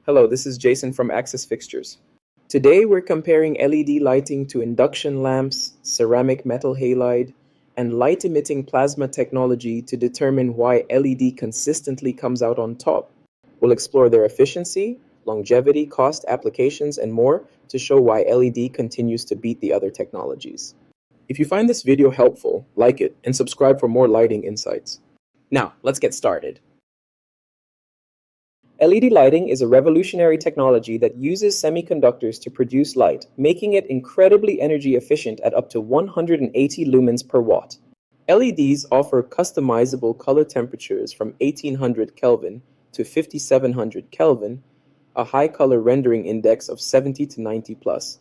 Hello, this is Jason from Access Fixtures. Today we're comparing LED lighting to induction lamps, ceramic metal halide, and light-emitting plasma technology to determine why LED consistently comes out on top. We'll explore their efficiency, longevity, cost, applications, and more to show why LED continues to beat the other technologies. If you find this video helpful, like it and subscribe for more lighting insights. Now, let's get started. LED lighting is a revolutionary technology that uses semiconductors to produce light, making it incredibly energy efficient at up to 180 lumens per watt. LEDs offer customizable color temperatures from 1800 Kelvin to 5700 Kelvin, a high color rendering index of 70 to 90 plus,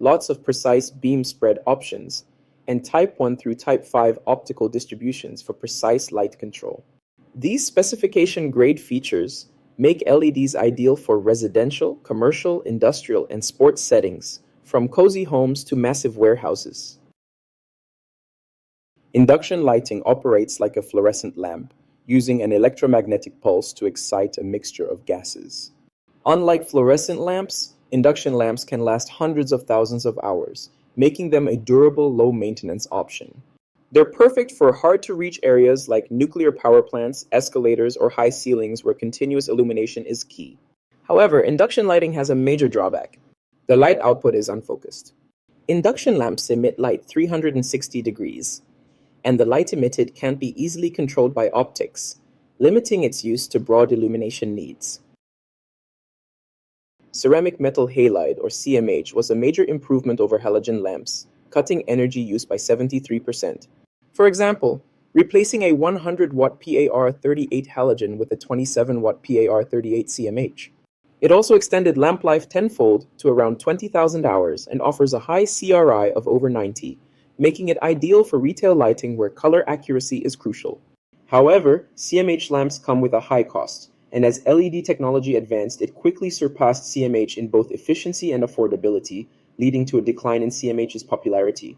lots of precise beam spread options, and Type 1 through Type 5 optical distributions for precise light control. These specification-grade features make LEDs ideal for residential, commercial, industrial, and sports settings, from cozy homes to massive warehouses. Induction lighting operates like a fluorescent lamp, using an electromagnetic pulse to excite a mixture of gases. Unlike fluorescent lamps, induction lamps can last hundreds of thousands of hours, making them a durable, low-maintenance option. They're perfect for hard-to-reach areas like nuclear power plants, escalators, or high ceilings where continuous illumination is key. However, induction lighting has a major drawback. The light output is unfocused. Induction lamps emit light 360 degrees, and the light emitted can't be easily controlled by optics, limiting its use to broad illumination needs. Ceramic metal halide, or CMH, was a major improvement over halogen lamps, cutting energy use by 73%. For example, replacing a 100-watt PAR38 halogen with a 27-watt PAR38 CMH. It also extended lamp life tenfold to around 20,000 hours and offers a high CRI of over 90, making it ideal for retail lighting where color accuracy is crucial. However, CMH lamps come with a high cost, and as LED technology advanced, it quickly surpassed CMH in both efficiency and affordability, leading to a decline in CMH's popularity.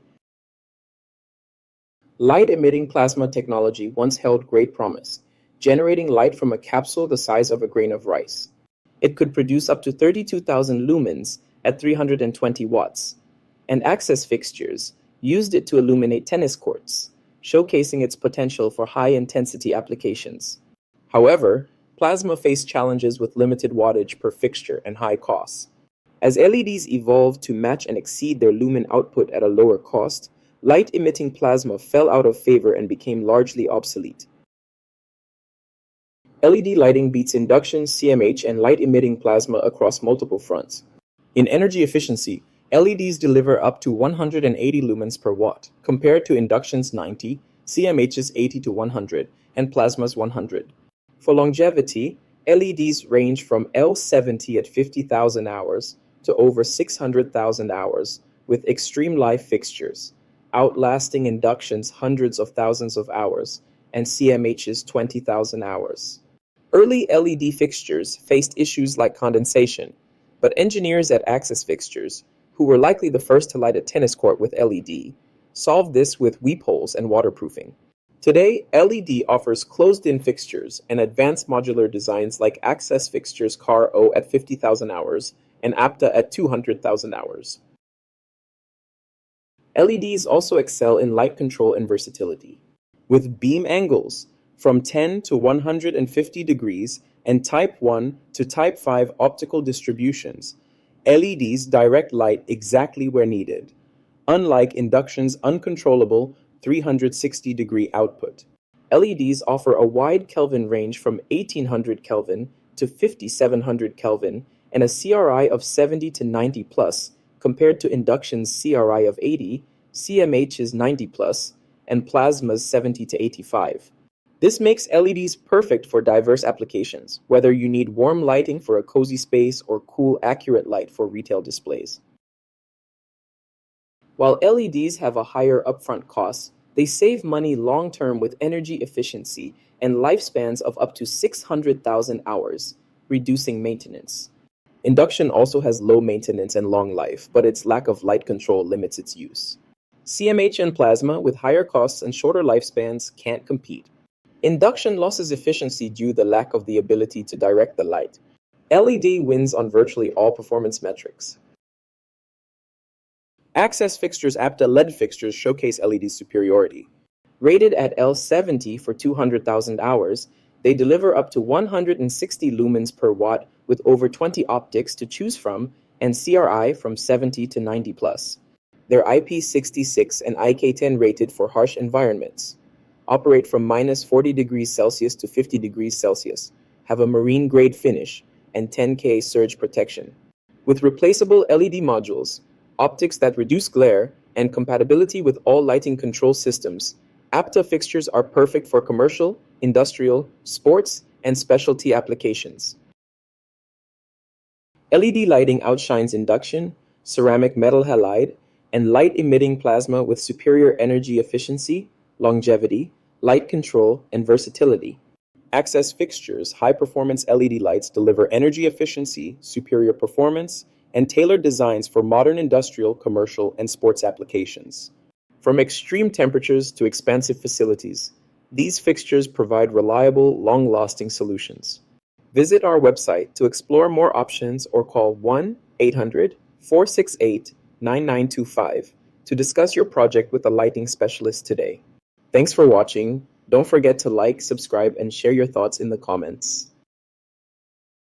Light-emitting plasma technology once held great promise, generating light from a capsule the size of a grain of rice. It could produce up to 32,000 lumens at 320 watts, and Access Fixtures used it to illuminate tennis courts, showcasing its potential for high-intensity applications. However, plasma faced challenges with limited wattage per fixture and high costs. As LEDs evolved to match and exceed their lumen output at a lower cost, light-emitting plasma fell out of favor and became largely obsolete. LED lighting beats induction, CMH, and light-emitting plasma across multiple fronts. In energy efficiency, LEDs deliver up to 180 lumens per watt, compared to induction's 90, CMH's 80 to 100, and plasma's 100. For longevity, LEDs range from L70 at 50,000 hours to over 600,000 hours with extreme life fixtures, outlasting induction's hundreds of thousands of hours and CMH's 20,000 hours. Early LED fixtures faced issues like condensation, but engineers at Access Fixtures, who were likely the first to light a tennis court with LED, solved this with weep holes and waterproofing. Today, LED offers closed-in fixtures and advanced modular designs like Access Fixtures Car O at 50,000 hours and APTA at 200,000 hours. LEDs also excel in light control and versatility. With beam angles from 10 to 150 degrees and Type 1 to Type 5 optical distributions, LEDs direct light exactly where needed, unlike induction's uncontrollable 360-degree output. LEDs offer a wide Kelvin range from 1800 Kelvin to 5700 Kelvin and a CRI of 70 to 90 plus, compared to induction's CRI of 80, CMH's 90 plus, and plasma's 70 to 85. This makes LEDs perfect for diverse applications, whether you need warm lighting for a cozy space or cool, accurate light for retail displays. While LEDs have a higher upfront cost, they save money long-term with energy efficiency and lifespans of up to 600,000 hours, reducing maintenance. Induction also has low maintenance and long life, but its lack of light control limits its use. CMH and plasma, with higher costs and shorter lifespans, can't compete. Induction loses efficiency due to the lack of the ability to direct the light. LED wins on virtually all performance metrics. Access Fixtures APTA LED fixtures showcase LED superiority. Rated at L70 for 200,000 hours, they deliver up to 160 lumens per watt with over 20 optics to choose from and CRI from 70 to 90 plus. They're IP66 and IK10 rated for harsh environments. Operate from minus 40 degrees Celsius to 50 degrees Celsius, have a marine grade finish, and 10K surge protection. With replaceable LED modules, optics that reduce glare, and compatibility with all lighting control systems, APTA fixtures are perfect for commercial, industrial, sports, and specialty applications. LED lighting outshines induction, ceramic metal halide, and light-emitting plasma with superior energy efficiency, longevity, light control, and versatility. Access Fixtures high-performance LED lights deliver energy efficiency, superior performance, and tailored designs for modern industrial, commercial, and sports applications. From extreme temperatures to expansive facilities, these fixtures provide reliable, long-lasting solutions. Visit our website to explore more options or call 1-800-468-9925 to discuss your project with a lighting specialist today. Thanks for watching. Don't forget to like, subscribe, and share your thoughts in the comments.